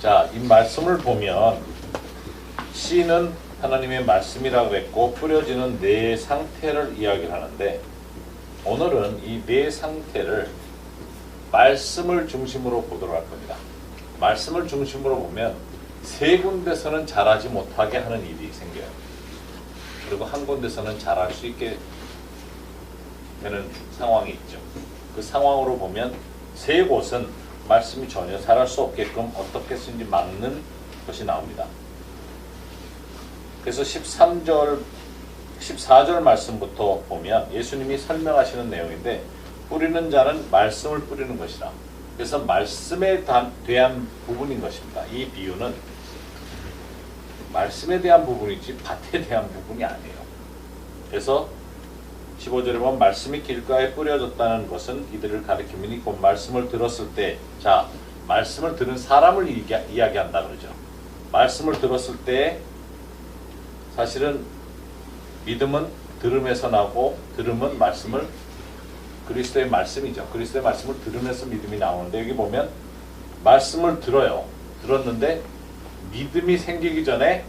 자, 이 말씀을 보면 씨는 하나님의 말씀이라고 했고 뿌려지는 네 상태를 이야기를 하는데 오늘은 이 네 상태를 말씀을 중심으로 보도록 할 겁니다. 말씀을 중심으로 보면 세 군데서는 잘하지 못하게 하는 일이 생겨요. 그리고 한 군데서는 잘할 수 있게 되는 상황이 있죠. 그 상황으로 보면 세 곳은 말씀이 전혀 잘할 수 없게끔 어떻게 쓰는지 막는 것이 나옵니다. 그래서 13절, 14절 말씀부터 보면 예수님이 설명하시는 내용인데 뿌리는 자는 말씀을 뿌리는 것이다. 그래서 말씀에 대한 부분인 것입니다. 이 비유는 말씀에 대한 부분이지 밭에 대한 부분이 아니에요. 그래서 15절에 보면 말씀이 길가에 뿌려졌다는 것은 이들을 가리킴이니 곧 말씀을 들었을 때, 자, 말씀을 들은 사람을 이야기한다 그러죠. 말씀을 들었을 때 사실은 믿음은 들음에서 나고 들음은 말씀을 그리스도의 말씀이죠. 그리스도의 말씀을 들으면서 믿음이 나오는데 여기 보면 말씀을 들어요. 들었는데 믿음이 생기기 전에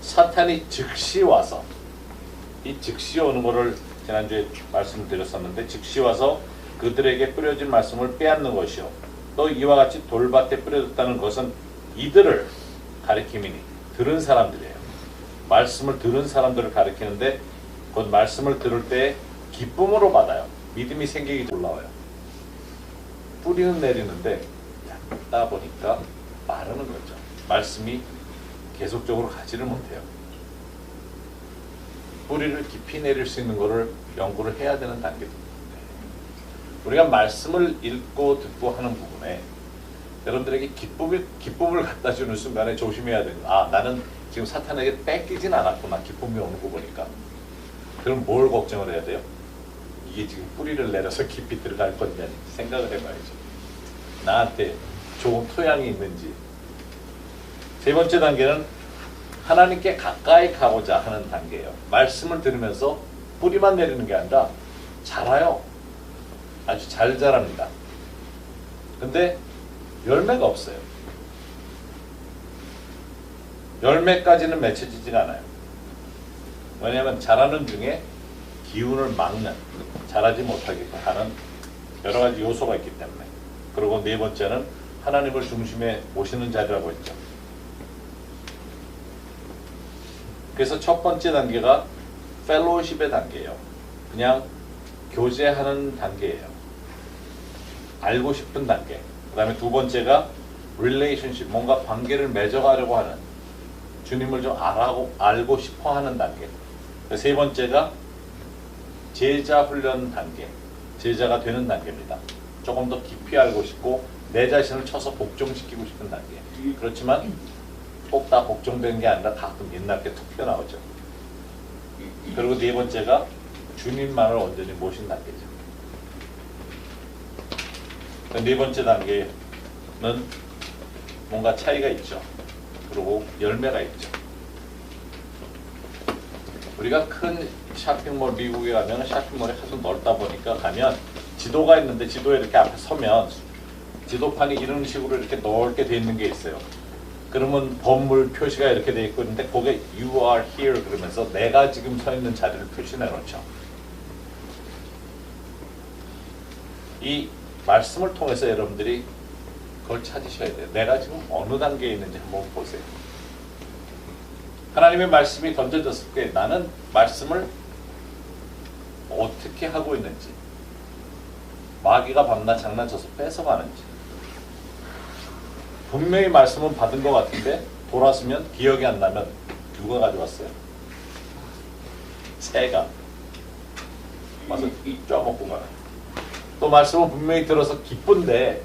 사탄이 즉시 와서 이 즉시 오는 거를 지난주에 말씀을 드렸었는데 즉시 와서 그들에게 뿌려진 말씀을 빼앗는 것이요. 또 이와 같이 돌밭에 뿌려졌다는 것은 이들을 가리킴이니 들은 사람들이에요. 말씀을 들은 사람들을 가리키는데 곧 말씀을 들을 때 기쁨으로 받아요. 믿음이 생기기 전에 올라와요. 뿌리는 내리는데 닦다 보니까 마르는 거죠. 말씀이 계속적으로 가지를 못해요. 뿌리를 깊이 내릴 수 있는 것을 연구를 해야 되는 단계입니다. 우리가 말씀을 읽고 듣고 하는 부분에 여러분들에게 기쁨을 갖다 주는 순간에 조심해야 되는 나는 지금 사탄에게 뺏기진 않았구나. 기쁨이 오는 거 보니까. 그럼 뭘 걱정을 해야 돼요? 이게 지금 뿌리를 내려서 깊이 들어갈 건지 아닌지 생각을 해봐야죠. 나한테 좋은 토양이 있는지. 세 번째 단계는 하나님께 가까이 가고자 하는 단계예요. 말씀을 들으면서 뿌리만 내리는 게 아니라 자라요. 아주 잘 자랍니다. 근데 열매가 없어요. 열매까지는 맺혀지지가 않아요. 왜냐하면 자라는 중에 기운을 막는, 자라지 못하게 하는 여러 가지 요소가 있기 때문에. 그리고 네 번째는 하나님을 중심에 모시는 자리라고 했죠. 그래서 첫 번째 단계가 펠로우십의 단계예요. 그냥 교제하는 단계예요. 알고 싶은 단계. 그 다음에 두 번째가 릴레이션십, 뭔가 관계를 맺어가려고 하는, 주님을 좀 알고 싶어 하는 단계. 세 번째가 제자 훈련 단계, 제자가 되는 단계입니다. 조금 더 깊이 알고 싶고 내 자신을 쳐서 복종시키고 싶은 단계. 그렇지만 꼭 다 복종되는 게 아니라 가끔 옛날 게 툭 튀어나오죠. 그리고 네 번째가 주님만을 온전히 모신 단계죠. 네 번째 단계는 뭔가 차이가 있죠. 그리고 열매가 있죠. 우리가 큰 쇼핑몰, 미국에 가면 쇼핑몰이 하도 넓다 보니까 가면 지도가 있는데 지도에 이렇게 앞에 서면 지도판이 이런 식으로 이렇게 넓게 돼 있는 게 있어요. 그러면 건물 표시가 이렇게 돼 있고 있는데 거기에 You are here 그러면서 내가 지금 서 있는 자리를 표시해 놓죠. 이 말씀을 통해서 여러분들이 그걸 찾으셔야 돼요. 내가 지금 어느 단계에 있는지 한번 보세요. 하나님의 말씀이 던져졌을 때 나는 말씀을 어떻게 하고 있는지, 마귀가 밤낮 장난쳐서 뺏어가는지. 분명히 말씀은 받은 것 같은데 돌아서면 기억이 안 나면 누가 가져왔어요? 새가 와서 쪄먹고 가요. 또 말씀은 분명히 들어서 기쁜데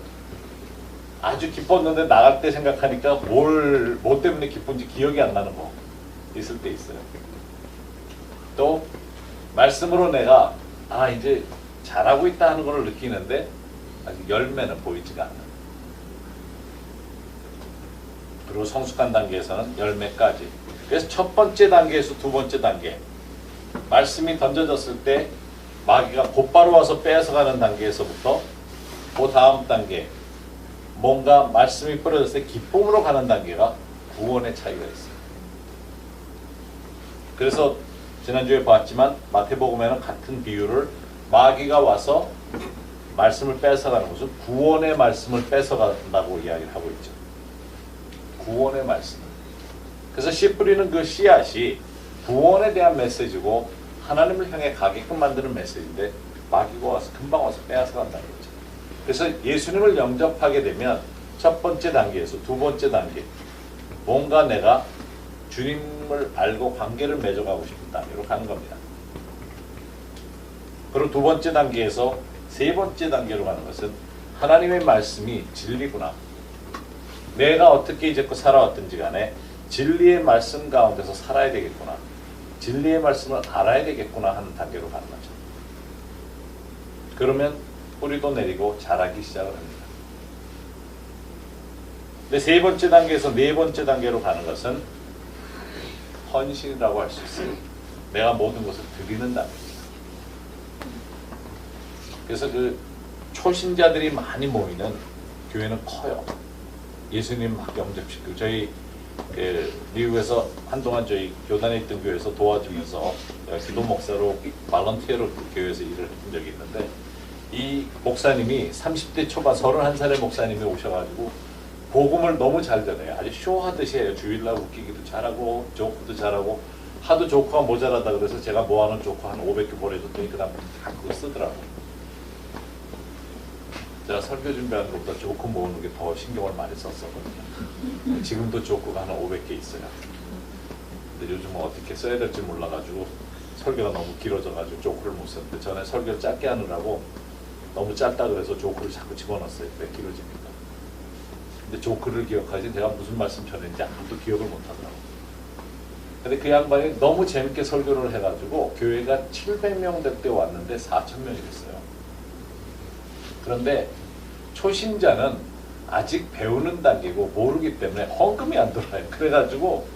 아주 기뻤는데 나갈 때 생각하니까 뭐 때문에 기쁜지 기억이 안 나는 거 있을 때 있어요. 또 말씀으로 내가 이제 잘하고 있다 하는 걸 느끼는데 아직 열매는 보이지가 않는. 그리고 성숙한 단계에서는 열매까지. 그래서 첫 번째 단계에서 두 번째 단계, 말씀이 던져졌을 때 마귀가 곧바로 와서 빼앗아가는 단계에서부터 그 다음 단계, 뭔가 말씀이 뿌려졌을 때 기쁨으로 가는 단계가 구원의 차이가 있어요. 그래서 지난주에 봤지만 마태복음에는 같은 비유를 마귀가 와서 말씀을 뺏어가는 것은 구원의 말씀을 뺏어간다고 이야기를 하고 있죠. 구원의 말씀. 그래서 씨 뿌리는 그 씨앗이 구원에 대한 메시지고 하나님을 향해 가게끔 만드는 메시지인데 마귀가 와서 금방 와서 빼앗아간다는 거죠. 그래서 예수님을 영접하게 되면 첫 번째 단계에서 두 번째 단계, 뭔가 내가 주님을 알고 관계를 맺어가고 싶은 단계로 가는 겁니다. 그리고 두 번째 단계에서 세 번째 단계로 가는 것은 하나님의 말씀이 진리구나. 내가 어떻게 이제껏 살아왔든지 간에 진리의 말씀 가운데서 살아야 되겠구나. 진리의 말씀을 알아야 되겠구나 하는 단계로 가는 거죠. 그러면 뿌리도 내리고 자라기 시작을 합니다. 근데 세 번째 단계에서 네 번째 단계로 가는 것은 헌신이라고 할 수 있어요. 내가 모든 것을 드리는 단계입니다. 그래서 그 초신자들이 많이 모이는 교회는 커요. 예수님 막 영접시키고 저희 미국에서 한동안 저희 교단에 있던 교회에서 도와주면서 기도 목사로 발런티어로 교회에서 일을 한 적이 있는데 이 목사님이 30대 초반 31살의 목사님이 오셔가지고 복음을 너무 잘 전해요. 아주 쇼하듯이 해요. 주일날 웃기기도 잘하고 조크도 잘하고 하도 조크가 모자라다 그래서 제가 모아놓은 조크 한 500개 보내줬더니 그 다음 다 그거 쓰더라고요. 제가 설교 준비하는 것보다 조크 모으는 게 더 신경을 많이 썼었거든요. 지금도 조크가 한 500개 있어요. 근데 요즘은 어떻게 써야 될지 몰라가지고 설교가 너무 길어져가지고 조크를 못 썼는데 전에 설교를 짧게 하느라고 너무 짧다 그래서 조크를 자꾸 집어넣었어요. 왜 길어집니까? 근데 조크를 기억하지 제가 무슨 말씀 전했는지 아무도 기억을 못하더라고요. 근데 그 양반이 너무 재밌게 설교를 해가지고 교회가 700명 될 때 왔는데 4,000명이 됐어요. 그런데 초신자는 아직 배우는 단계고 모르기 때문에 헌금이 안 들어와요. 그래가지고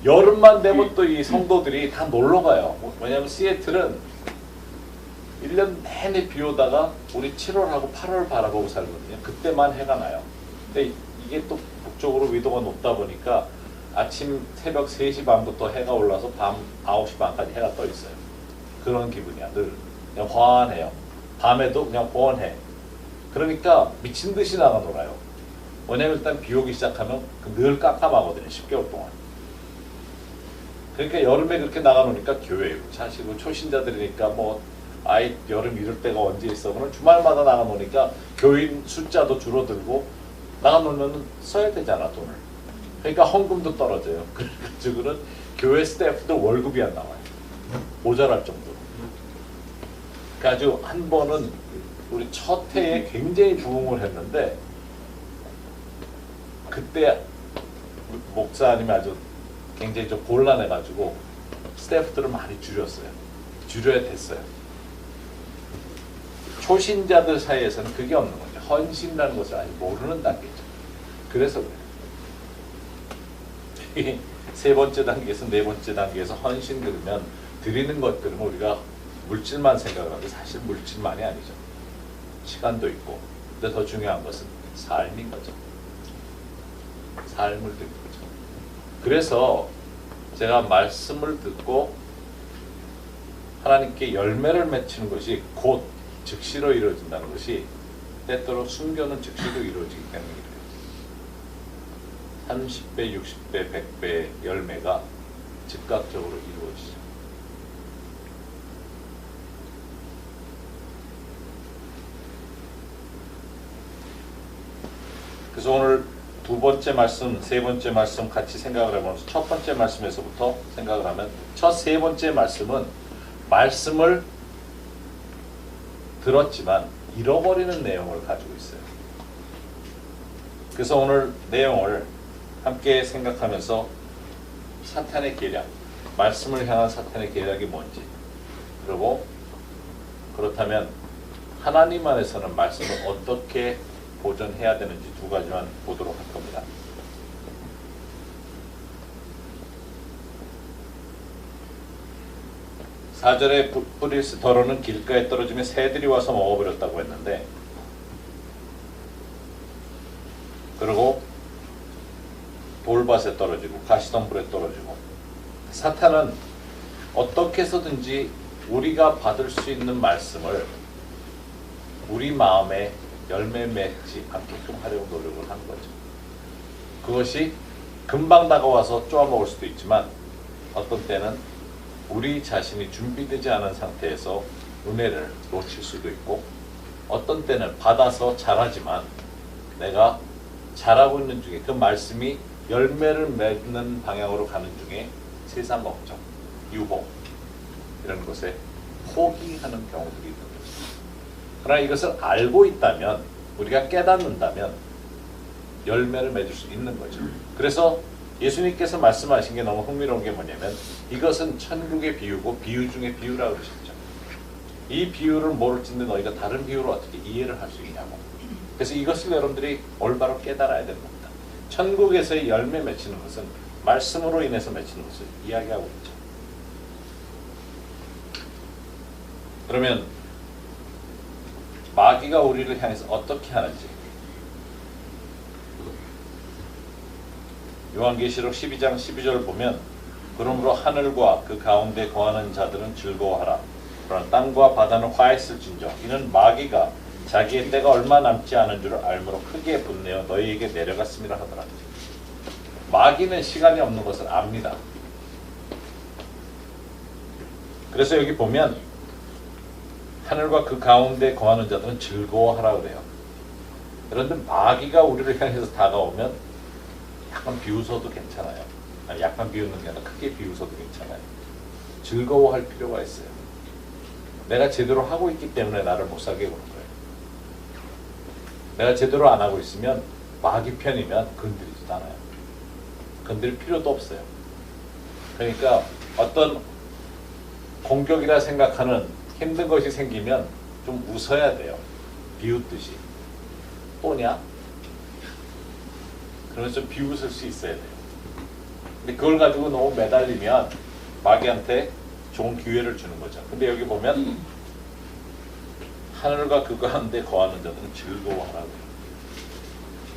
여름만 되면 또 이 성도들이 다 놀러 가요. 왜냐하면 시애틀은 1년 내내 비 오다가 우리 7월하고 8월 바라보고 살거든요. 그때만 해가 나요. 근데 이게 또 북쪽으로 위도가 높다 보니까 아침 새벽 3시 반부터 해가 올라서 밤 9시 반까지 해가 떠 있어요. 그런 기분이야. 늘 그냥 환해요. 밤에도 그냥 뻔해. 그러니까 미친 듯이 나가 놀아요. 왜냐면 일단 비 오기 시작하면 늘 깜깜하거든요. 10개월 동안. 그러니까 여름에 그렇게 나가 노니까 교회 차시고 초신자들이니까 뭐 아이 여름 이럴 때가 언제 있어. 그러면 주말마다 나가 노니까 교인 숫자도 줄어들고 나가 놀면 써야 되잖아 돈을. 그러니까 헌금도 떨어져요. 그래가지고는 교회 스태프들 월급이 안 나와요. 모자랄 정도로. 그래가지고 한 번은 우리 첫 해에 굉장히 부흥을 했는데 그때 목사님이 아주 굉장히 좀 곤란해가지고 스태프들을 많이 줄였어요. 줄여야 됐어요. 초신자들 사이에서는 그게 없는 거죠. 헌신이라는 것을 아직 모르는 단계죠. 그래서 그래요. 세 번째 단계에서 네 번째 단계에서 헌신 들으면 드리는 것 들으면 우리가 물질만 생각을 하는데 사실 물질만이 아니죠. 시간도 있고. 근데 더 중요한 것은 삶인 거죠. 삶을 듣는 거죠. 그래서 제가 말씀을 듣고 하나님께 열매를 맺히는 것이 곧 즉시로 이루어진다는 것이 때때로 순교는 즉시로 이루어지기 때문에 30배, 60배, 100배 열매가 즉각적으로 이루어지죠. 그래서 오늘 두 번째 말씀, 세 번째 말씀 같이 생각을 해보면서 첫 번째 말씀에서부터 생각을 하면 첫 세 번째 말씀은 말씀을 들었지만 잃어버리는 내용을 가지고 있어요. 그래서 오늘 내용을 함께 생각하면서 사탄의 계략, 말씀을 향한 사탄의 계략이 뭔지, 그리고 그렇다면 하나님 안에서는 말씀을 어떻게 보존해야 되는지 두 가지만 보도록 할 겁니다. 사절에 뿌릴 더러는 길가에 떨어지며 새들이 와서 먹어버렸다고 했는데 그리고 돌밭에 떨어지고 가시덤불에 떨어지고. 사탄은 어떻게 해서든지 우리가 받을 수 있는 말씀을 우리 마음에 열매 맺지 않게끔 하려고 노력을 하는 거죠. 그것이 금방 다가와서 쪼아먹을 수도 있지만 어떤 때는 우리 자신이 준비되지 않은 상태에서 은혜를 놓칠 수도 있고, 어떤 때는 받아서 잘하지만 내가 잘하고 있는 중에 그 말씀이 열매를 맺는 방향으로 가는 중에 세상 걱정, 유혹 이런 것에 포기하는 경우들이 있는 거죠. 그러나 이것을 알고 있다면, 우리가 깨닫는다면 열매를 맺을 수 있는 거죠. 그래서 예수님께서 말씀하신 게 너무 흥미로운 게 뭐냐면, 이것은 천국의 비유고 비유 중에 비유라고 그러셨죠. 이 비유를 모를진데 너희가 다른 비유를 어떻게 이해를 할 수 있냐고. 그래서 이것을 여러분들이 올바로 깨달아야 됩니다. 천국에서의 열매 맺히는 것은 말씀으로 인해서 맺히는 것을 이야기하고 있죠. 그러면 마귀가 우리를 향해서 어떻게 하는지, 요한계시록 12장 12절 보면, 그러므로 하늘과 그 가운데 거하는 자들은 즐거워하라. 그러나 땅과 바다는 화했을진저 이는 마귀가 자기의 때가 얼마 남지 않은 줄 알므로 크게 분내어 너희에게 내려갔음이라 하더라. 마귀는 시간이 없는 것을 압니다. 그래서 여기 보면 하늘과 그 가운데 거하는 자들은 즐거워하라 그래요. 그런데 마귀가 우리를 향해서 다가오면 약간 비웃어도 괜찮아요. 아니, 약간 비웃는 게 아니라 크게 비웃어도 괜찮아요. 즐거워할 필요가 있어요. 내가 제대로 하고 있기 때문에 나를 못 살게 그런 거예요. 내가 제대로 안 하고 있으면 마귀 편이면 건드리지도 않아요. 건드릴 필요도 없어요. 그러니까 어떤 공격이라 생각하는 힘든 것이 생기면 좀 웃어야 돼요. 비웃듯이. 또냐? 그러면 좀 비웃을 수 있어야 돼요. 근데 그걸 가지고 너무 매달리면 마귀한테 좋은 기회를 주는 거죠. 근데 여기 보면 하늘과 그 가운데 거하는 자들은 즐거워하라고 해요.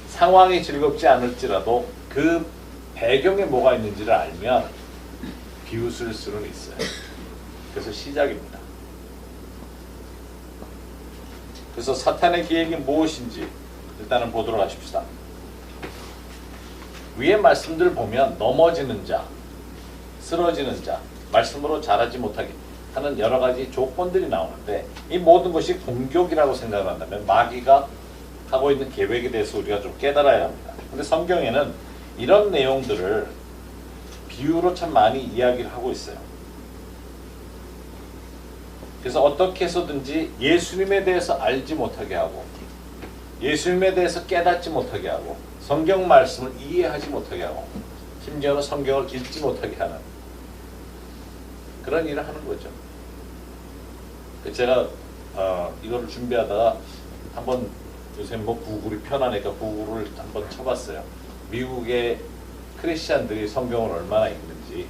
상황이 즐겁지 않을지라도 그 배경에 뭐가 있는지를 알면 비웃을 수는 있어요. 그래서 시작입니다. 그래서 사탄의 계획이 무엇인지 일단은 보도록 하십시다. 위의 말씀들 보면 넘어지는 자, 쓰러지는 자, 말씀으로 자라지 못하게 하는 여러 가지 조건들이 나오는데, 이 모든 것이 공격이라고 생각을 한다면 마귀가 하고 있는 계획에 대해서 우리가 좀 깨달아야 합니다. 근데 성경에는 이런 내용들을 비유로 참 많이 이야기를 하고 있어요. 그래서 어떻게 해서든지 예수님에 대해서 알지 못하게 하고, 예수님에 대해서 깨닫지 못하게 하고, 성경 말씀을 이해하지 못하게 하고, 심지어는 성경을 읽지 못하게 하는 그런 일을 하는 거죠. 제가 이거를 준비하다가 한번, 요새 뭐 구글이 편하니까 구글을 한번 쳐봤어요. 미국의 크리스찬들이 성경을 얼마나 읽는지.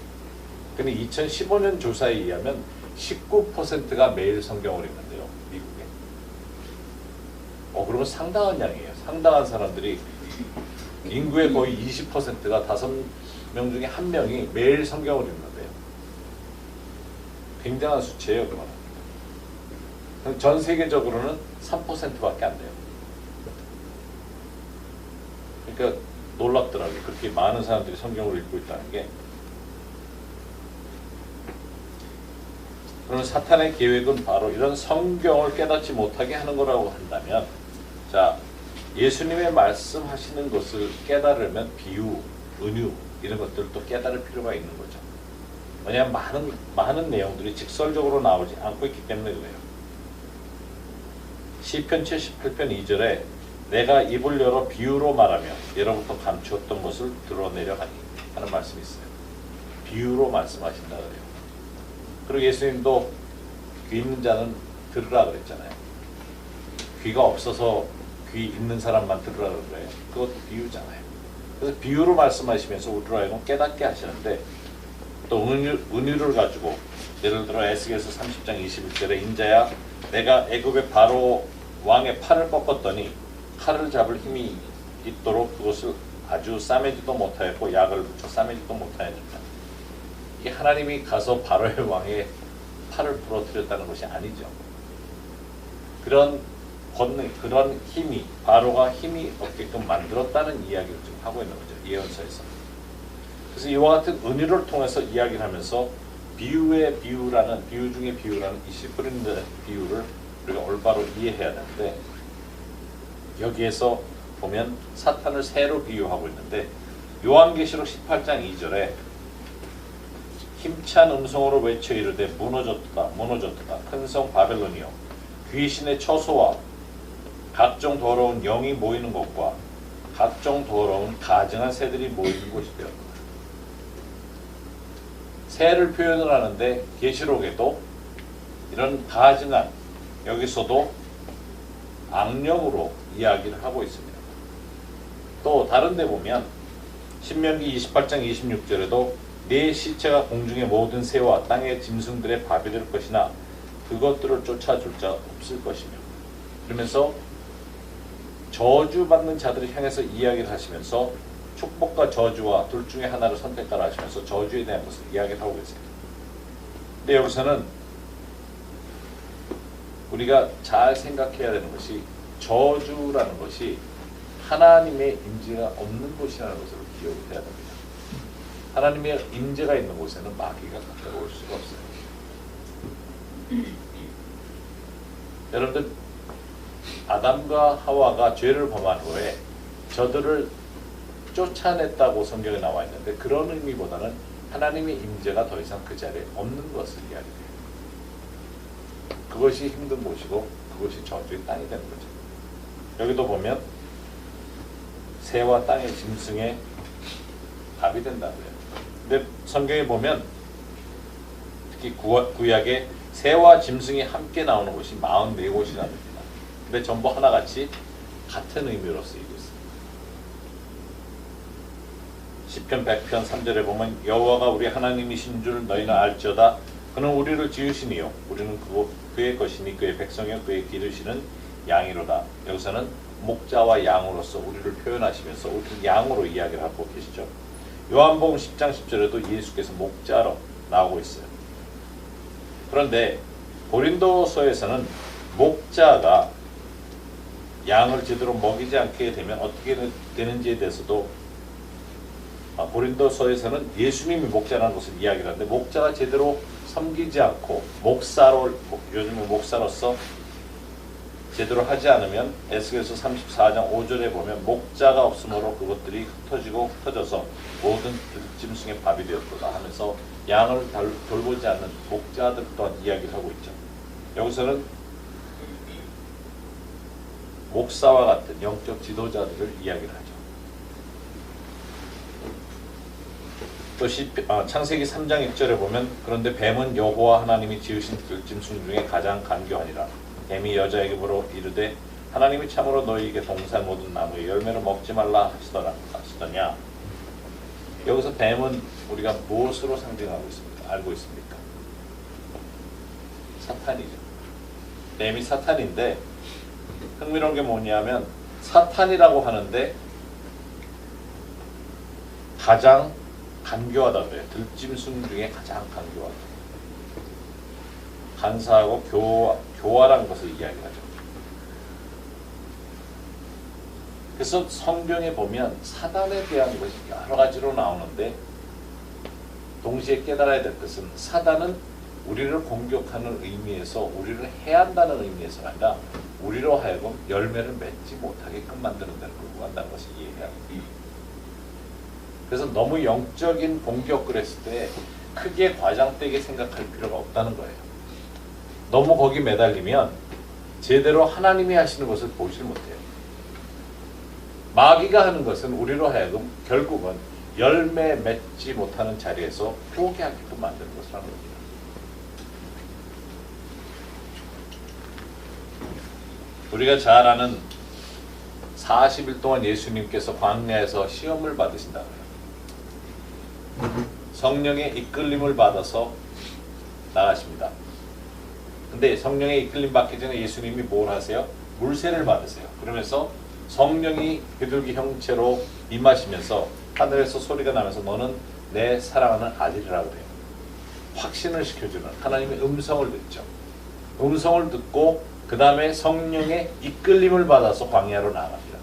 근데 2015년 조사에 의하면 19%가 매일 성경을 읽는데요, 미국에. 그러면 상당한 양이에요. 상당한 사람들이, 인구의 거의 20%가 5명 중에 1명이 매일 성경을 읽는데요. 굉장한 수치예요, 그거는. 전 세계적으로는 3%밖에 안 돼요. 그러니까 놀랍더라고요. 그렇게 많은 사람들이 성경을 읽고 있다는 게. 그러면 사탄의 계획은 바로 이런 성경을 깨닫지 못하게 하는 거라고 한다면, 자, 예수님의 말씀하시는 것을 깨달으면 비유, 은유 이런 것들도 깨달을 필요가 있는 거죠. 왜냐하면 많은 내용들이 직설적으로 나오지 않고 있기 때문에 그래요. 시편 78편 2절에 내가 입을 열어 비유로 말하며 예로부터 감추었던 것을 드러내려 하니 하는 말씀이 있어요. 비유로 말씀하신다 그래요. 그리고 예수님도 귀 있는 자는 들으라 그랬잖아요. 귀가 없어서 귀 있는 사람만 들으라 그래요. 그것도 비유잖아요. 그래서 비유로 말씀하시면서 우리로 하여금 깨닫게 하시는데, 또 은유를 가지고, 예를 들어 에스겔서 30장 21절에 인자야 내가 애굽의 바로 왕의 팔을 꺾었더니 칼을 잡을 힘이 있도록 그것을 아주 싸매지도 못하였고 약을 붙여 싸매지도 못하였느니라. 이게 하나님이 가서 바로의 왕의 팔을 부러뜨렸다는 것이 아니죠. 그런 권능, 그런 힘이 바로가 힘이 없게끔 만들었다는 이야기를 지금 하고 있는 거죠. 예언서에서. 그래서 이와 같은 은유를 통해서 이야기를 하면서 비유의 비유라는 비유 중의 비유라는 이 씨 뿌리는 비유를 우리가 올바로 이해해야 되는데 여기에서 보면 사탄을 새로 비유하고 있는데 요한계시록 18장 2절에 힘찬 음성으로 외쳐 이르되 무너졌도다 무너졌도다 큰 성 바벨론이여 귀신의 처소와 각종 더러운 영이 모이는 곳과 각종 더러운 가증한 새들이 모이는 곳이 되었다. 새를 표현을 하는데 계시록에도 이런 가증한 여기서도 악령으로 이야기를 하고 있습니다. 또 다른 데 보면 신명기 28장 26절에도 네 시체가 공중의 모든 새와 땅의 짐승들의 밥이 될 것이나 그것들을 쫓아줄 자 없을 것이며 그러면서 저주받는 자들을 향해서 이야기를 하시면서 축복과 저주와 둘 중에 하나를 선택하라 하시면서 저주에 대한 것을 이야기를 하고 계세요. 근데 여기서는 우리가 잘 생각해야 되는 것이 저주라는 것이 하나님의 임재가 없는 곳이라는 것을 기억을 해야 됩니다. 하나님의 임재가 있는 곳에는 마귀가 가까이 올 수가 없어요. 여러분들 아담과 하와가 죄를 범한 후에 저들을 쫓아냈다고 성경에 나와 있는데 그런 의미보다는 하나님의 임재가 더 이상 그 자리에 없는 것을 이야기해요. 그것이 힘든 곳이고 그것이 저주의 땅이 되는 거죠. 여기도 보면 새와 땅의 짐승의 밥이 된다고요. 근데 성경에 보면 특히 구약에 새와 짐승이 함께 나오는 곳이 44곳이나 됩니다. 근데 전부 하나같이 같은 의미로 쓰이고 있습니다. 시편 100편 3절에 보면 여호와가 우리 하나님이신 줄 너희는 알지어다. 그는 우리를 지으시니요 우리는 그의 것이니 그의 백성이요 그의 기르시는 양이로다. 여기서는 목자와 양으로서 우리를 표현하시면서 우리를 양으로 이야기를 하고 계시죠. 요한복음 10장 10절에도 예수께서 목자로 나오고 있어요. 그런데 고린도서에서는 목자가 양을 제대로 먹이지 않게 되면 어떻게 되는지에 대해서도 고린도서에서는 예수님이 목자라는 것을 이야기를 하는데 목자가 제대로 섬기지 않고 요즘에 목사로서 제대로 하지 않으면 에스겔서 34장 5절에 보면 목자가 없으므로 그것들이 흩어져서 모든 들짐승의 밥이 되었도다 하면서 양을 돌보지 않는 목자들 또한 이야기를 하고 있죠. 여기서는 목사와 같은 영적 지도자들을 이야기를 하죠. 또 창세기 3장 1절에 보면 그런데 뱀은 여호와 하나님이 지으신 들짐승 중에 가장 간교하니라. 뱀이 여자에게 물어 이르되 하나님이 참으로 너희에게 동산 모든 나무의 열매를 먹지 말라 하시더냐. 여기서 뱀은 우리가 무엇으로 상징하고 있습니까? 알고 있습니까? 사탄이죠. 뱀이 사탄인데 흥미로운 게 뭐냐면 사탄이라고 하는데 가장 간교하다고 해요. 들짐승 중에 가장 간교하다. 간사하고 교활한 것을 이야기하죠. 그래서 성경에 보면 사단에 대한 것이 여러 가지로 나오는데 동시에 깨달아야 될 것은 사단은 우리를 공격하는 의미에서 우리를 해한다는 의미에서가 아니라 우리로 하여금 열매를 맺지 못하게끔 만드는 데를 끌고 간다는 것을 이해해야 합니다. 그래서 너무 영적인 공격을 했을 때 크게 과장되게 생각할 필요가 없다는 거예요. 너무 거기 매달리면 제대로 하나님이 하시는 것을 보질 못해요. 마귀가 하는 것은 우리로 하여금 결국은 열매 맺지 못하는 자리에서 포기하게끔 만드는 것을 하는 겁니다. 우리가 잘 아는 40일 동안 예수님께서 광야에서 시험을 받으신다고요. 성령의 이끌림을 받아서 나가십니다. 근데 성령의 이끌림 받기 전에 예수님이 뭘 하세요? 물세를 받으세요. 그러면서 성령이 비둘기 형체로 임하시면서 하늘에서 소리가 나면서 너는 내 사랑하는 아들이라고 그래요. 확신을 시켜주는 하나님의 음성을 듣죠. 음성을 듣고 그 다음에 성령의 이끌림을 받아서 광야로 나갑니다.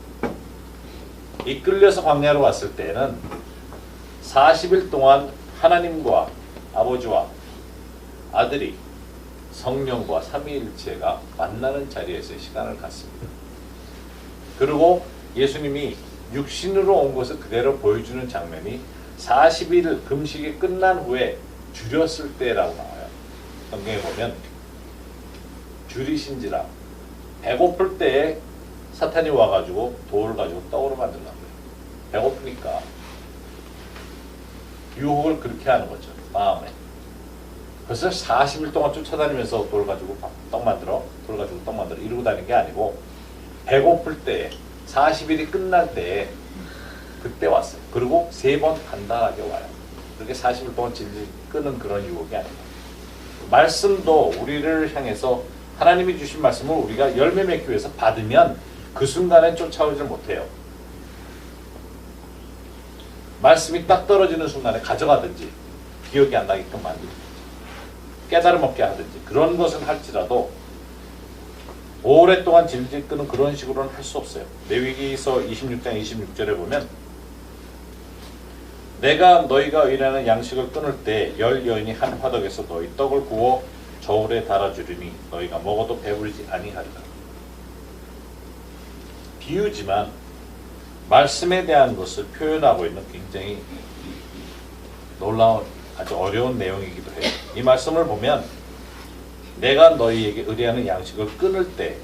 이끌려서 광야로 왔을 때는 40일 동안 하나님과 아버지와 아들이 성령과 삼위일체가 만나는 자리에서 시간을 갖습니다. 그리고 예수님이 육신으로 온 것을 그대로 보여주는 장면이 40일 금식이 끝난 후에 줄였을 때라고 나와요. 성경에 보면 줄이신지라 배고플 때에 사탄이 와가지고 돌을 가지고 떡으로 만들라고 해요. 배고프니까 유혹을 그렇게 하는 거죠. 마음에. 그래서 40일 동안 쫓아다니면서 돌 가지고 떡 만들어, 돌 가지고 떡 만들어 이러고 다니는 게 아니고 배고플 때에 40일이 끝날 때에 그때 왔어요. 그리고 3번 간단하게 와요. 그렇게 40일 동안 질질 끄는 그런 유혹이 아니에요. 말씀도 우리를 향해서 하나님이 주신 말씀을 우리가 열매 맺기 위해서 받으면 그 순간에 쫓아오지 못해요. 말씀이 딱 떨어지는 순간에 가져가든지 기억이 안 나게끔 만들든지 깨달음 없게 하든지 그런 것은 할지라도 오랫동안 질질 끄는 그런 식으로는 할 수 없어요. 레위기서 26장 26절에 보면 내가 너희가 의뢰하는 양식을 끊을 때 10 여인이 한 화덕에서 너희 떡을 구워 저울에 달아주리니 너희가 먹어도 배부르지 아니하리라. 비유지만 말씀에 대한 것을 표현하고 있는 굉장히 놀라운 아주 어려운 내용이기도 해요. 이 말씀을 보면 내가 너희에게 의뢰하는 양식을 끊을 때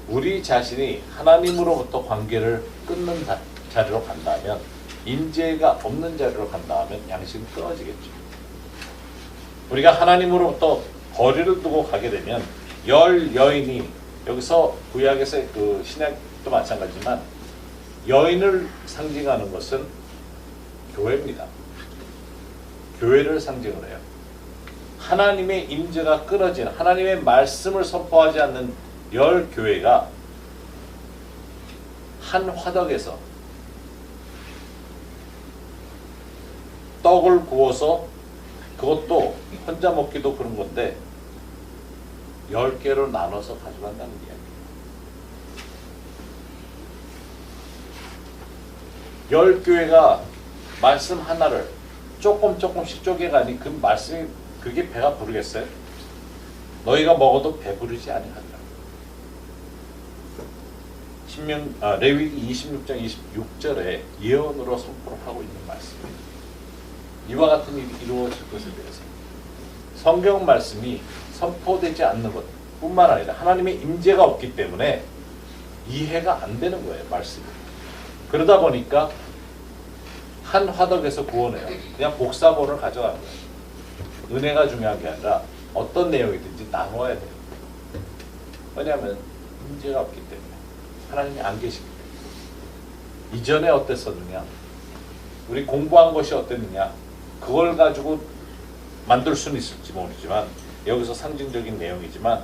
우리 자신이 하나님으로부터 관계를 끊는 자리로 간다면 임재가 없는 자리로 간다면 양식은 끊어지겠죠. 우리가 하나님으로부터 거리를 두고 가게 되면 10 여인이 여기서 구약에서의 그 신약도 마찬가지지만 여인을 상징하는 것은 교회입니다. 교회를 상징을 해요. 하나님의 임재가 끊어진 하나님의 말씀을 선포하지 않는 10 교회가 한 화덕에서 떡을 구워서 그것도 혼자 먹기도 그런 건데 10개로 나눠서 가져간다는 이야기. 10교회가 말씀 하나를 조금씩 쪼개가니 그 말씀이 그게 배가 부르겠어요? 너희가 먹어도 배부르지 아니하리라. 레위기 26장 26절에 예언으로 선포를 하고 있는 말씀입니다. 이와 같은 일이 이루어질 것에 대해서 성경 말씀이 선포되지 않는 것 뿐만 아니라 하나님의 임재가 없기 때문에 이해가 안 되는 거예요. 말씀이. 그러다 보니까 한 화덕에서 구원해요. 그냥 복사본을 가져가는 거예요. 은혜가 중요한 게 아니라 어떤 내용이든지 나눠야 돼요. 왜냐하면 임재가 없기 때문에 하나님이 안 계시기 때문에. 이전에 어땠었느냐, 우리 공부한 것이 어땠느냐, 그걸 가지고 만들 수는 있을지 모르지만 여기서 상징적인 내용이지만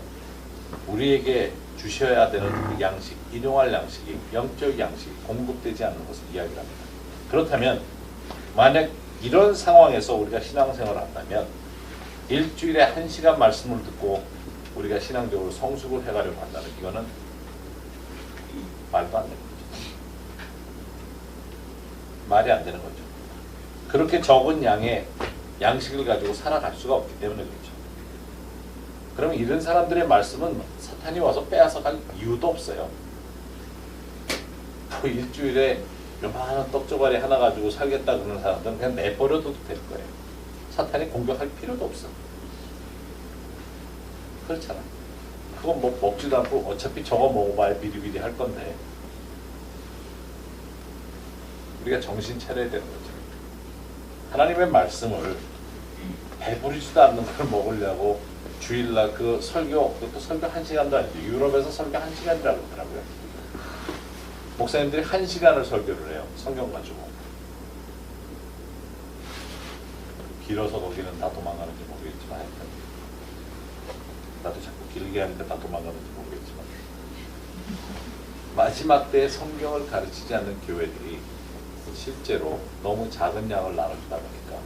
우리에게 주셔야 되는 그 양식, 일용할 양식이 영적 양식이 공급되지 않는 것을 이야기를 합니다. 그렇다면 만약 이런 상황에서 우리가 신앙생활을 한다면 일주일에 1시간 말씀을 듣고 우리가 신앙적으로 성숙을 해가려고 한다는 이거는 말도 안 되는 거죠. 말이 안 되는 거죠. 그렇게 적은 양의 양식을 가지고 살아갈 수가 없기 때문에 그렇죠. 그러면 이런 사람들의 말씀은 사탄이 와서 빼앗아갈 이유도 없어요. 그 일주일에 요만한 떡조가리 하나 가지고 살겠다 그러는 사람들은 그냥 내버려둬도 될 거예요. 사탄이 공격할 필요도 없어. 그렇잖아. 그건 뭐 먹지도 않고 어차피 저거 먹어봐야 비리비리 할 건데 우리가 정신 차려야 되는 거죠. 하나님의 말씀을 배부르지도 않는 걸 먹으려고 주일날 그 설교, 그것도 설교 1시간도 아니죠. 유럽에서 설교 1시간이라고 그러더라고요. 목사님들이 1시간을 설교를 해요. 성경 가지고. 길어서 거기는 다 도망가는지 모르겠지만 하여튼 나도 자꾸 길게 하니까 다 도망가는지 모르겠지만 마지막 때에 성경을 가르치지 않는 교회들이 실제로 너무 작은 양을 나눠주다 보니까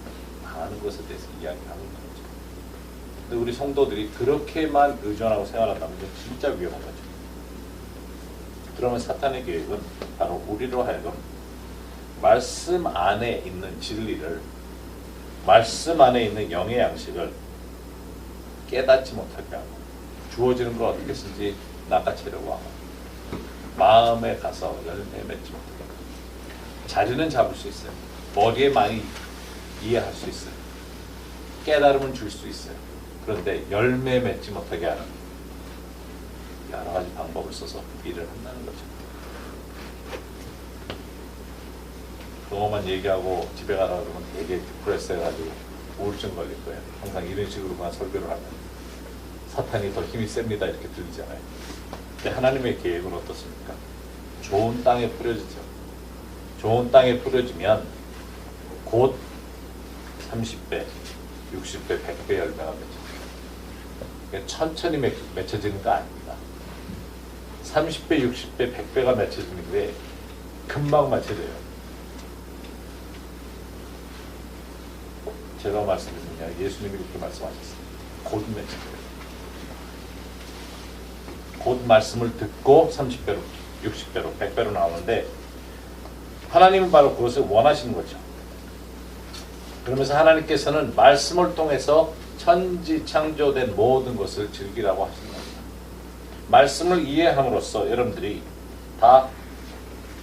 많은 것에 대해서 이야기하는 거죠. 근데 우리 성도들이 그렇게만 의존하고 생활한다면 진짜 위험한 거죠. 그러면 사탄의 계획은 바로 우리로 하여금 말씀 안에 있는 진리를, 말씀 안에 있는 영의 양식을 깨닫지 못하게 하고, 주어지는 걸 어떻게 쓰지 낚아채려고 하고, 마음에 가서 열매 맺지 못하게 하고, 자리는 잡을 수 있어요. 머리에 많이 이해할 수 있어요. 깨달음은 줄 수 있어요. 그런데 열매 맺지 못하게 하는 여러 가지 방법을 써서 일을 한다는 거죠. 그거만 얘기하고 집에 가라 그러면 되게 디프레스 해가지고 우울증 걸릴 거예요. 항상 이런 식으로만 설교를 하면 사탄이 더 힘이 셉니다 이렇게 들리잖아요. 근데 하나님의 계획은 어떻습니까? 좋은 땅에 뿌려지죠. 좋은 땅에 뿌려지면 곧 30배, 60배, 100배 열매가 맺혀져요. 그러니까 천천히 맺혀지는 거 아닙니다. 30배, 60배, 100배가 맺혀지는 게 금방 맺혀져요. 제가 말씀드리냐, 예수님이 그렇게 말씀하셨어요. 곧 맺혀져요. 곧 말씀을 듣고 30배로, 60배로, 100배로 나오는데 하나님은 바로 그것을 원하시는 거죠. 그러면서 하나님께서는 말씀을 통해서 천지창조된 모든 것을 즐기라고 하시는 겁니다. 말씀을 이해함으로써 여러분들이 다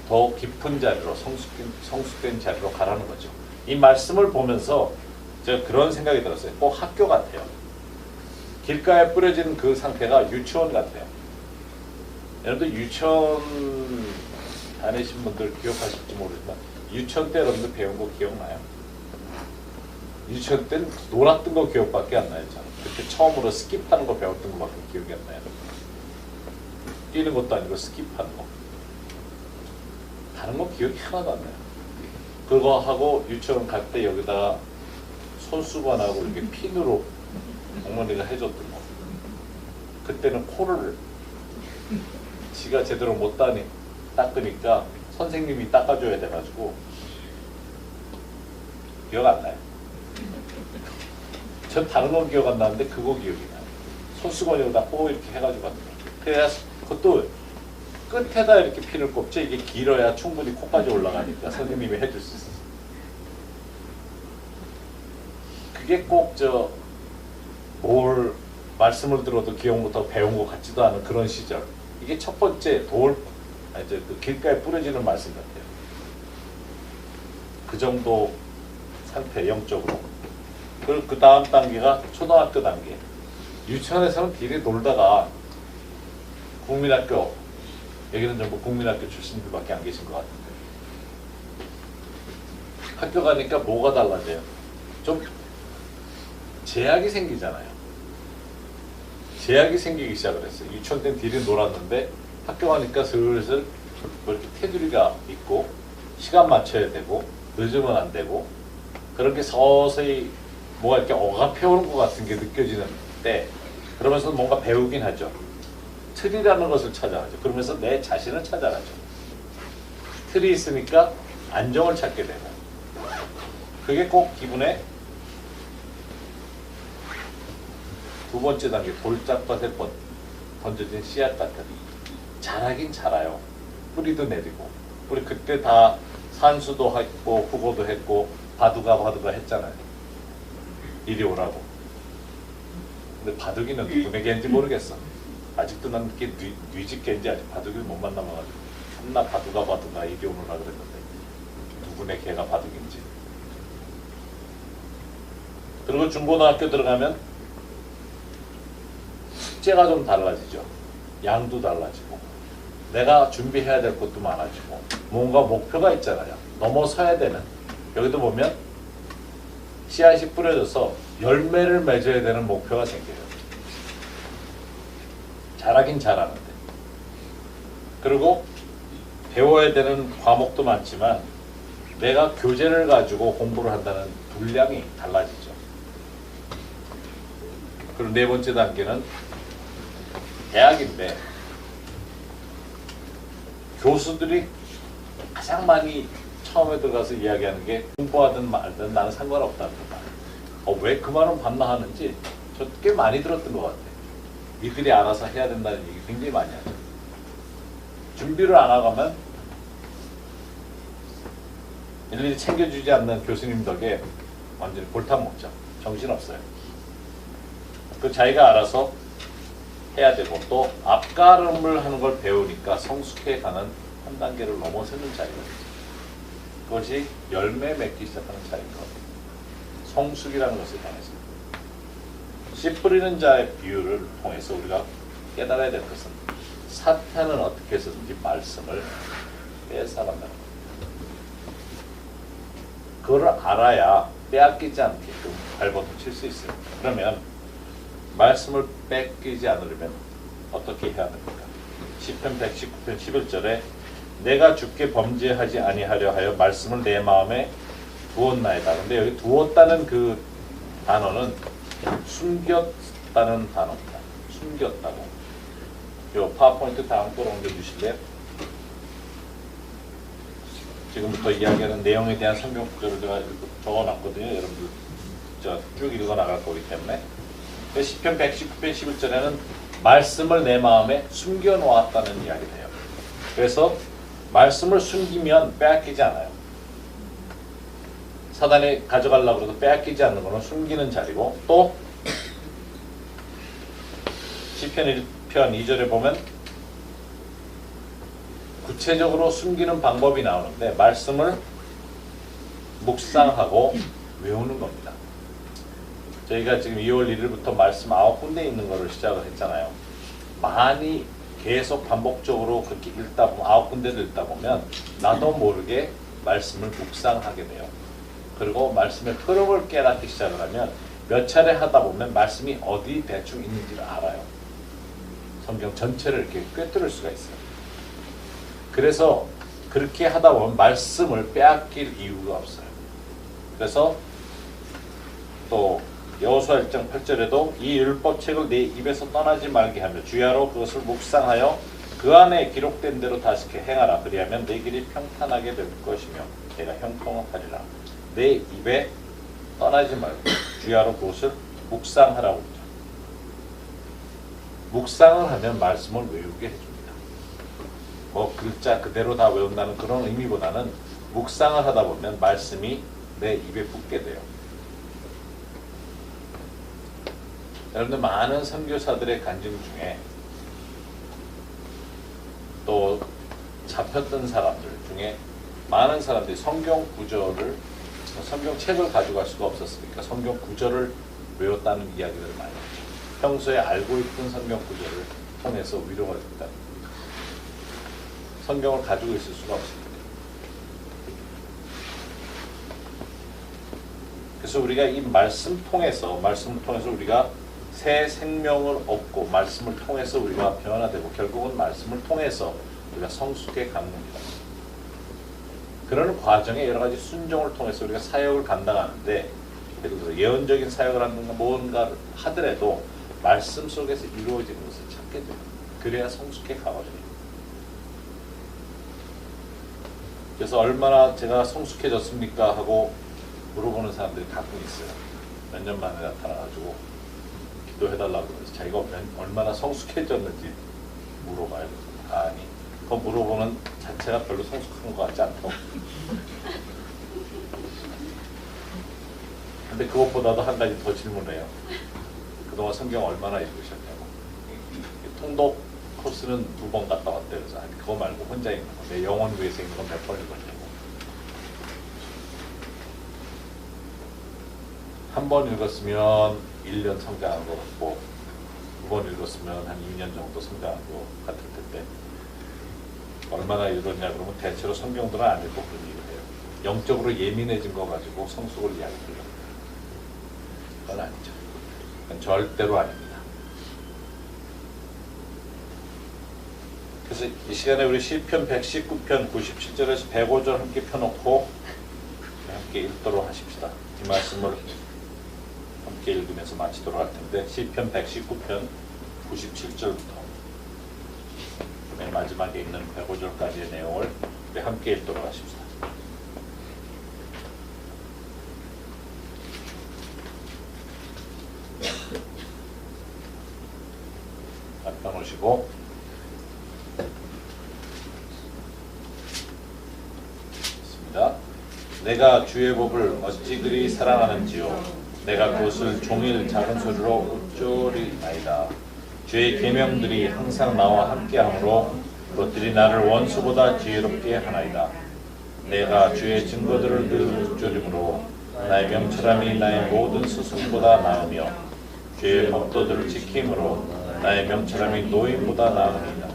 더 깊은 자리로, 성숙된 자리로 가라는 거죠. 이 말씀을 보면서 제가 그런 생각이 들었어요. 꼭 학교 같아요. 길가에 뿌려진 그 상태가 유치원 같아요. 여러분들 유치원 다니신 분들 기억하실지 모르지만 유치원 때 여러분들 배운 거 기억나요? 유치원 때는 놀았던 거 기억밖에 안 나요. 저는 그때 처음으로 스킵하는 거 배웠던 거밖에 기억이 안 나요. 뛰는 것도 아니고 스킵하는 거. 다른 거 기억이 하나도 안 나요. 그거 하고 유치원 갈 때 여기다가 손수건하고 이렇게 핀으로 어머니가 해줬던 거. 그때는 코를 지가 제대로 못 닦으니까 선생님이 닦아줘야 돼가지고 기억 안 나요. 전 다른 건 기억 안 나는데 그거 기억이 나요. 손수건에다 호 이렇게 해가지고 왔던 거. 그래야 그것도 끝에다 이렇게 핀을 꼽지 이게 길어야 충분히 코까지 올라가니까 선생님이 해줄 수 있어요. 그게 꼭 뭘 말씀을 들어도 기억 못하고 배운 것 같지도 않은 그런 시절. 이게 첫 번째 그 길가에 뿌려지는 말씀 같아요. 그 정도 상태, 영적으로. 그리고 그 다음 단계가 초등학교 단계. 유치원에서는 길에 놀다가 국민학교, 여기는 전부 국민학교 출신들밖에 안 계신 것 같은데. 학교 가니까 뭐가 달라져요? 좀 제약이 생기잖아요. 제약이 생기기 시작을 했어요. 유치원 때는 길에 놀았는데 학교 가니까 슬슬 뭐 이렇게 테두리가 있고 시간 맞춰야 되고 늦으면 안 되고 그렇게 서서히 뭐가 이렇게 억압해오는 것 같은 게 느껴지는 때 그러면서 뭔가 배우긴 하죠. 틀이라는 것을 찾아가죠. 그러면서 내 자신을 찾아가죠. 틀이 있으니까 안정을 찾게 되고 그게 꼭 기분에 두 번째 단계 돌짝밭에 던져진 씨앗 같은 자라긴 자라요. 뿌리도 내리고 우리 그때 다 산수도 했고 후보도 했고 바둑아 했잖아요. 이리 오라고. 근데 바둑이는 누구네 개인지 모르겠어. 아직도 난 그게 뉘집 개인지 아직 바둑이를 못 만나봐가지고 참나 바둑아 이리 오느라 그랬는데 누구네 개가 바둑인지. 그리고 중고등학교 들어가면 숙제가 좀 달라지죠. 양도 달라지고 내가 준비해야 될 것도 많아지고 뭔가 목표가 있잖아요. 넘어서야 되는. 여기도 보면 씨앗이 뿌려져서 열매를 맺어야 되는 목표가 생겨요. 잘하긴 잘하는데. 그리고 배워야 되는 과목도 많지만 내가 교재를 가지고 공부를 한다는 분량이 달라지죠. 그리고 네 번째 단계는 대학인데 교수들이 가장 많이 처음에 들어가서 이야기하는 게 공부하든 말든 나는 상관없다는 말. 왜 그 말은 반나 하는지 저 꽤 많이 들었던 것 같아요. 니들이 알아서 해야 된다는 얘기 굉장히 많이 하죠. 준비를 안 하가면 일일이 챙겨주지 않는 교수님 덕에 완전히 볼탄 먹죠. 정신없어요. 그 자기가 알아서 해야 되고 또 앞가름을 하는 걸 배우니까 성숙해가는 한 단계를 넘어서는 자리거든요. 그것이 열매 맺기 시작하는 자리인 것 같아요. 성숙이라는 것을 향해서. 씨 뿌리는 자의 비유를 통해서 우리가 깨달아야 될 것은 사탄은 어떻게 해서든지 말씀을 빼앗아간다는 겁니다. 그걸 알아야 빼앗기지 않게끔 발버둥 칠 수 있어요. 그러면 말씀을 뺏기지 않으려면 어떻게 해야 됩니까? 시편 119편 11절에 내가 주께 범죄하지 아니하려 하여 말씀을 내 마음에 두었나이다. 근데 여기 두었다는 그 단어는 숨겼다는 단어입니다. 숨겼다고. 요 파워포인트 다음 거로 옮겨주실래요? 지금부터 이야기하는 내용에 대한 성경 구절을 제가 적어놨거든요. 여러분들 쭉 읽어 나갈 거기 때문에. 시편 119편 11절에는 말씀을 내 마음에 숨겨놓았다는 이야기를 해요. 그래서 말씀을 숨기면 빼앗기지 않아요. 사단이 가져가려고 해도 빼앗기지 않는 것은 숨기는 자리고, 또 시편 1편 2절에 보면 구체적으로 숨기는 방법이 나오는데 말씀을 묵상하고 외우는 겁니다. 저희가 지금 2월 1일부터 말씀 9군데 있는 거를 시작을 했잖아요. 많이 계속 반복적으로 그렇게 읽다 보면 9군데를 읽다 보면 나도 모르게 말씀을 묵상하게 돼요. 그리고 말씀의 흐름을 깨닫기 시작을 하면 몇 차례 하다 보면 말씀이 어디 대충 있는지를 알아요. 성경 전체를 이렇게 꿰뚫을 수가 있어요. 그래서 그렇게 하다 보면 말씀을 빼앗길 이유가 없어요. 그래서 또 여호수아 1장 8절에도 이 율법책을 내 입에서 떠나지 말게 하며 주야로 그것을 묵상하여 그 안에 기록된 대로 다시게 행하라. 그리하면 내 길이 평탄하게 될 것이며 내가 형통하리라. 내 입에 떠나지 말고 주야로 그것을 묵상하라고 했죠. 묵상을 하면 말씀을 외우게 해줍니다. 뭐 글자 그대로 다 외운다는 그런 의미보다는 묵상을 하다 보면 말씀이 내 입에 붙게 돼요. 여러분들 많은 선교사들의 간증 중에 또 잡혔던 사람들 중에 많은 사람들이 성경 구절을 성경책을 가져갈 수가 없었으니까 성경 구절을 외웠다는 이야기들을 많이 했죠. 평소에 알고 있던 성경 구절을 통해서 위로가 됐다. 성경을 가지고 있을 수가 없습니다. 그래서 우리가 이 말씀을 통해서 우리가 새 생명을 얻고 말씀을 통해서 우리가 변화되고 결국은 말씀을 통해서 우리가 성숙해 가는 겁니다. 그런 과정에 여러 가지 순종을 통해서 우리가 사역을 감당하는데, 예를 들어 예언적인 사역을 하는 뭔가를 하더라도 말씀 속에서 이루어지는 것을 찾게 돼요. 그래야 성숙해 가거든요. 그래서 얼마나 제가 성숙해졌습니까 하고 물어보는 사람들이 가끔 있어요. 몇 년 만에 나타나가지고 기도해달라고 그래서 자기가 얼마나 성숙해졌는지 물어봐요. 아니, 그거 물어보는 자체가 별로 성숙한 것 같지 않다고. 근데 그것보다도 한 가지 더 질문해요. 그동안 성경 얼마나 읽으셨냐고. 통독 코스는 2번 갔다 왔대. 그래서 아니, 그거 말고 혼자 읽는 거. 내 영혼 위에서 읽는 건 몇 번 읽었냐고. 한 번 읽었으면 1년 성장한 것 같고 2번 읽었으면 한 2년 정도 성장한 것 같을 텐데 얼마나 읽었냐 그러면 대체로 성경들은 안 읽고 그런 얘기를 해요. 영적으로 예민해진 거 가지고 성숙을 이야기하려고. 그건 아니죠. 그건 절대로 아닙니다. 그래서 이 시간에 우리 시편 119편 97절에서 105절 함께 펴놓고 함께 읽도록 하십시다. 이 말씀을 함께 읽으면서 마치도록 할 텐데 시편 119편 97절부터 맨 마지막에 있는 105절까지의 내용을 우리 함께 읽도록 하십시다. 펴놓으시고 있습니다. 내가 주의 법을 어찌 그리 사랑하는지요. 내가 그것을 종일 작은 소리로 읊조리나이다. 주의 계명들이 항상 나와 함께하므로 그것들이 나를 원수보다 지혜롭게 하나이다. 내가 주의 증거들을 늘 읊조림으로 나의 명철함이 나의 모든 스승보다 나으며 주의 법도들을 지킴으로 나의 명철함이 노인보다 나으니이다.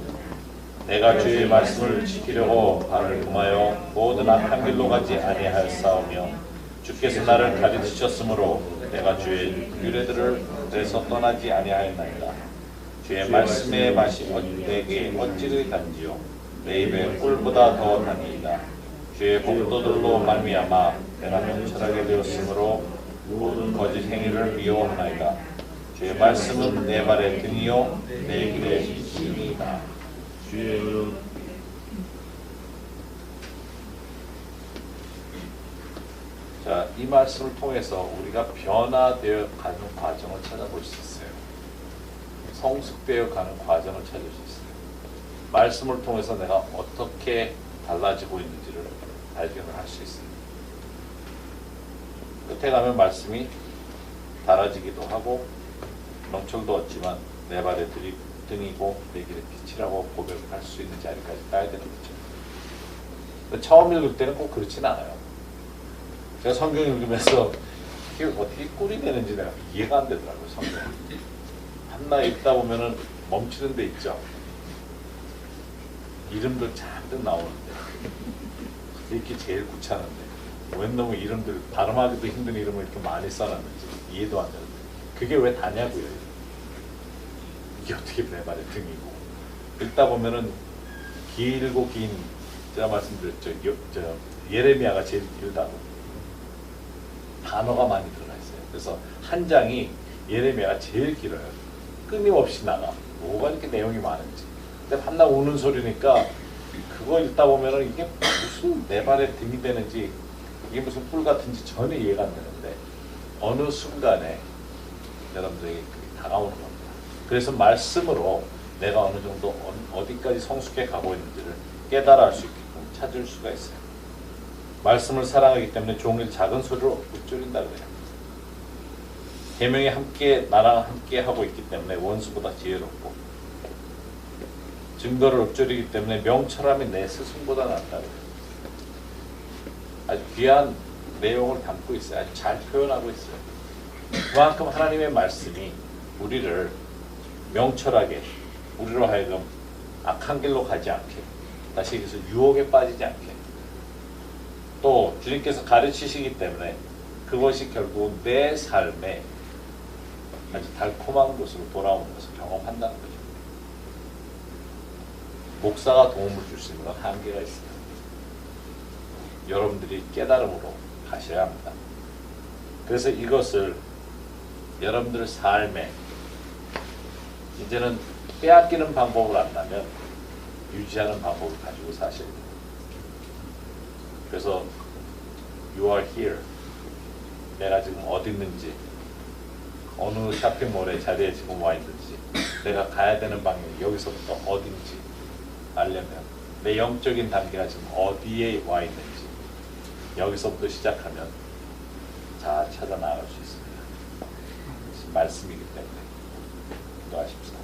내가 주의 말씀을 지키려고 발을 금하여 모든 악한 길로 가지 아니하였사오며 주께서 나를 가르치셨으므로 내가 주의 규례들을 그래서 떠나지 아니하였나이다. 주의 말씀의 맛이 내게 어찌를 단지요. 내 입에 꿀보다 더 단이이다. 주의 법도들로 말미암아 내가 명철하게 되었으므로 모든 거짓 행위를 미워하나이다. 주의 말씀은 내 발의 등이요 내 길의 힘이다. 주의 의로 자, 이 말씀을 통해서 우리가 변화되어 가는 과정을 찾아볼 수 있어요. 성숙되어 가는 과정을 찾을 수 있어요. 말씀을 통해서 내가 어떻게 달라지고 있는지를 발견을 할 수 있습니다. 끝에 가면 말씀이 달아지기도 하고 명철도 얻지만 내 발의 등이고 내 길의 빛이라고 고백할 수 있는 자리까지 가야 되는 거죠. 처음 읽을 때는 꼭 그렇진 않아요. 제가 성경 읽으면서 이게 어떻게 꿀이 되는지 내가 이해가 안 되더라고요. 성경 한나 읽다 보면은 멈추는 데 있죠. 이름들 잔뜩 나오는데 읽기 제일 귀찮은데 웬 놈의 이름들 발음하기도 힘든 이름을 이렇게 많이 써놨는지 이해도 안 되는데 그게 왜 다냐고요. 이게 어떻게 내 발의 등이고 읽다 보면은 길고 긴 제가 말씀드렸죠. 예레미야가 제일 길다고 단어가 많이 들어가 있어요. 그래서 한 장이 예레미야가 제일 길어요. 끊임없이 나가. 뭐가 이렇게 내용이 많은지. 근데 한나 우는 소리니까 그거 읽다 보면은 이게 무슨 내 발에 등이 되는지 이게 무슨 뿔 같은지 전혀 이해가 안 되는데 어느 순간에 여러분들에게 그게 다가오는 겁니다. 그래서 말씀으로 내가 어느 정도 어디까지 성숙해 가고 있는지를 깨달아 알 수 있게끔 찾을 수가 있어요. 말씀을 사랑하기 때문에 종일 작은 소리로 읊조린다 그래요. 계명이 함께 나랑 함께 하고 있기 때문에 원수보다 지혜롭고 증거를 읊조리기 때문에 명철함이 내 스승보다 낫다 그래요. 아주 귀한 내용을 담고 있어요. 아주 잘 표현하고 있어요. 그만큼 하나님의 말씀이 우리를 명철하게 우리로 하여금 악한 길로 가지 않게 다시 얘기해서 유혹에 빠지지 않게 또 주님께서 가르치시기 때문에 그것이 결국 내 삶에 아주 달콤한 것으로 돌아오는 것을 경험한다는 거죠. 목사가 도움을 줄 수 있는 건 한계가 있습니다. 여러분들이 깨달음으로 가셔야 합니다. 그래서 이것을 여러분들 삶에 이제는 빼앗기는 방법을 안다면 유지하는 방법을 가지고 사셔야 됩니다. 그래서 You are here. 내가 지금 어디 있는지 어느 쇼핑몰의 자리에 지금 와 있는지 내가 가야 되는 방향이 여기서부터 어딘지 알려면 내 영적인 단계가 지금 어디에 와 있는지 여기서부터 시작하면 잘 찾아 나갈 수 있습니다. 말씀이기 때문에 기도하십시다.